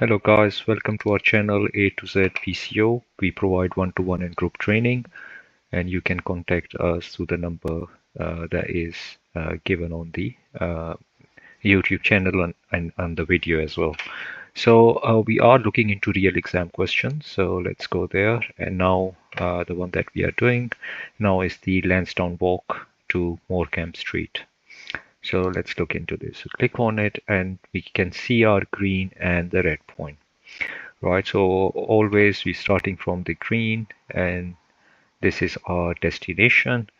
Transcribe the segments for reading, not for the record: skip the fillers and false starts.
Hello guys, welcome to our channel A to Z PCO. We provide one-to-one and group training, and you can contact us through the number that is given on the YouTube channel and on the video as well. So we are looking into real exam questions. So let's go there. And now the one that we are doing now is the Lansdowne Walk to Morecambe Street. So let's look into this. So click on it and we can see our green and the red point. Right, so always we're starting from the green and this is our destination.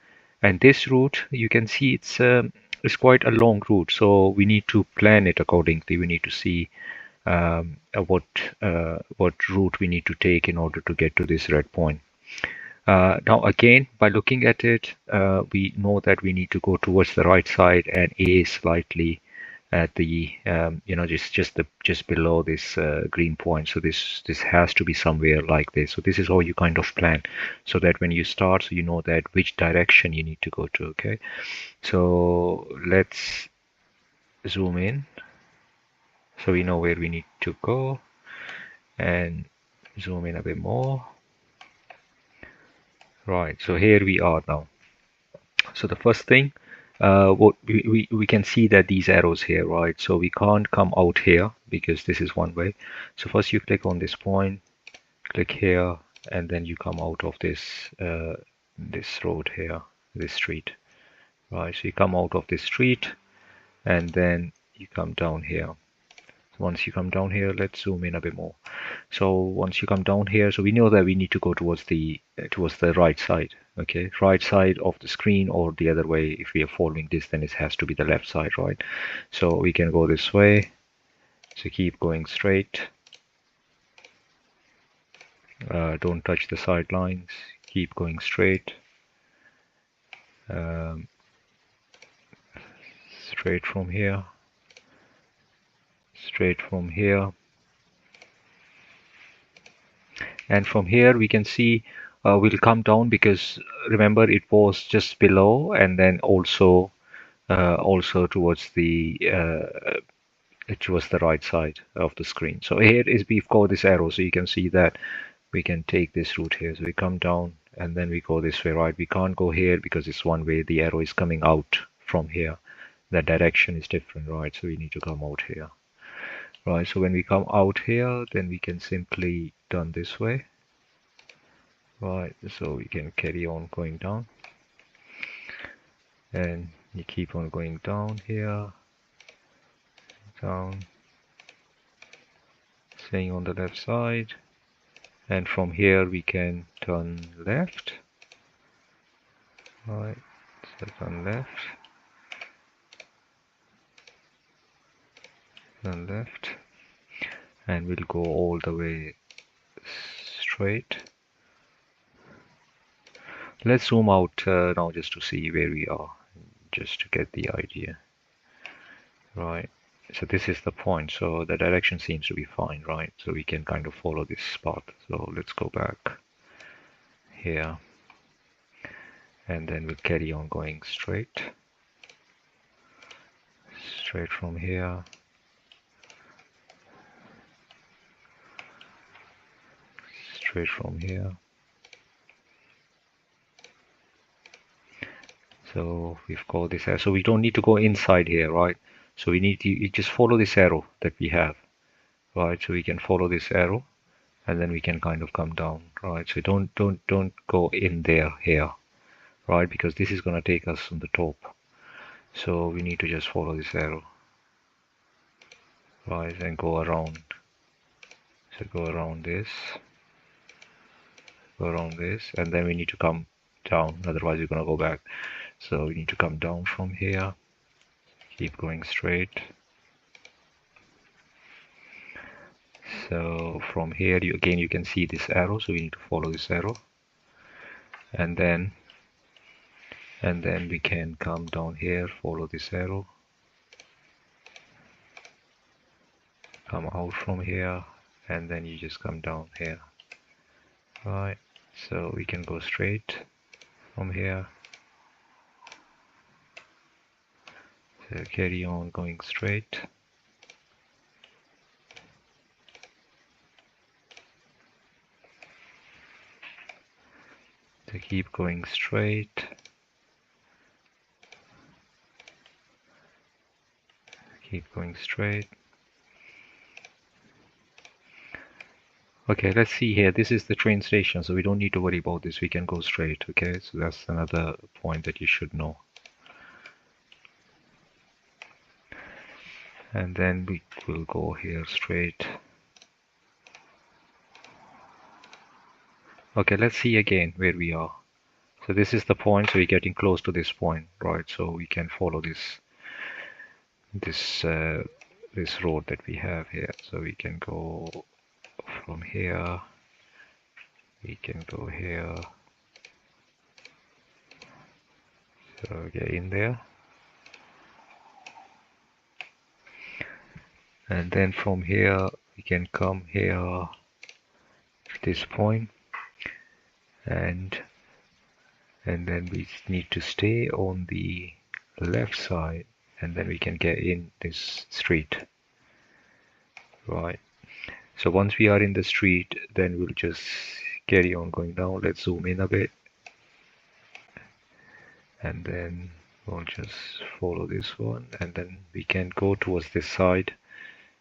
And this route, you can see it's quite a long route, so we need to plan it accordingly. We need to see what route we need to take in order to get to this red point. Now again, by looking at it, we know that we need to go towards the right side and A slightly at the just below this green point. So this has to be somewhere like this. So this is how you kind of plan, so that when you start, so you know that which direction you need to go to. Okay, so let's zoom in so we know where we need to go, and zoom in a bit more. Right, so here we are now. So the first thing, what we can see that these arrows here, right? So we can't come out here because this is one way. So first you click on this point, click here, and then you come out of this this road here, this street, right? So you come out of this street, and then you come down here. Once you come down here, let's zoom in a bit more. So once you come down here, so we know that we need to go towards the right side. Okay, right side of the screen, or the other way. If we are following this, then it has to be the left side, right? So we can go this way. So keep going straight. Don't touch the sidelines. Keep going straight. Straight from here. Straight from here. And from here we can see we'll come down, because remember it was just below, and then also towards the right side of the screen. So here is, we've got this arrow, so you can see that we can take this route here. So we come down and then we go this way, right? We can't go here because it's one way. The arrow is coming out from here. The direction is different, right? So we need to come out here. Right, so when we come out here, then we can simply turn this way. Right, so we can carry on going down, and you keep on going down here, down, staying on the left side, and from here we can turn left. Right, so turn left, and we'll go all the way straight. Let's zoom out now just to see where we are, just to get the idea. Right, so this is the point, so the direction seems to be fine, right? So we can kind of follow this path. So let's go back here, and then we'll carry on going straight from here, straight from here. So we've got this arrow, so we don't need to go inside here, right? So we need to, you just follow this arrow that we have, right? So we can follow this arrow, and then we can kind of come down, right? So don't go in there here, right? Because this is going to take us on the top. So we need to just follow this arrow, right, and go around. So go around this, and then we need to come down, otherwise we're going to go back. So we need to come down from here, keep going straight. So from here, you can see this arrow, so we need to follow this arrow, and then we can come down here, follow this arrow, come out from here, and then you just come down here. Right, so we can go straight from here. So carry on going straight. keep going straight. Keep going straight. Okay, let's see here. This is the train station, so we don't need to worry about this. We can go straight. Okay, so that's another point that you should know. And then we will go here straight. Okay, let's see again where we are. So this is the point, so we're getting close to this point, right? So we can follow this road that we have here. So we can go from here, we can go here, so get in there, and then from here we can come here to this point, and then we need to stay on the left side, and then we can get in this street, right? So once we are in the street, then we'll just carry on going down. Let's zoom in a bit, and then we'll just follow this one, and then we can go towards this side,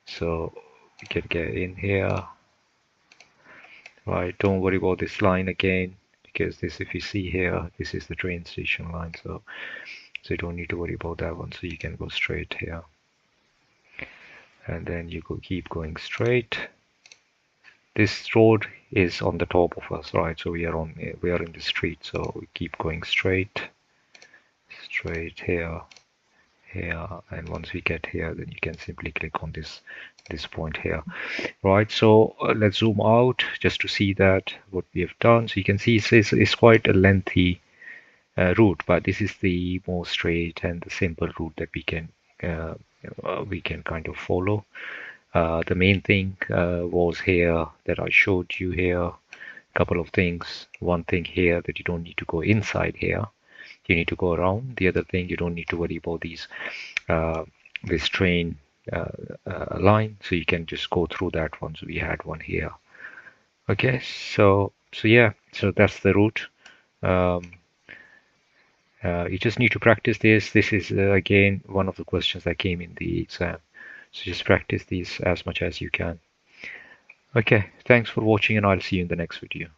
so we can get in here, right? Don't worry about this line again, because this, if you see here, this is the train station line, so you don't need to worry about that one. So you can go straight here, and then you keep going straight. This road is on the top of us, right? So we are in the street, so we keep going straight here, and once we get here, then you can simply click on this point here, right? So let's zoom out just to see that what we have done. So you can see it's quite a lengthy route, but this is the most straight and the simple route that we can kind of follow. The main thing was here that I showed you here, a couple of things. One thing here, that you don't need to go inside here, you need to go around. The other thing, you don't need to worry about this train line, so you can just go through that one. So we had one here. Okay, so yeah, so that's the route. You just need to practice this. This is again one of the questions that came in the exam, so just practice these as much as you can. Okay, thanks for watching, and I'll see you in the next video.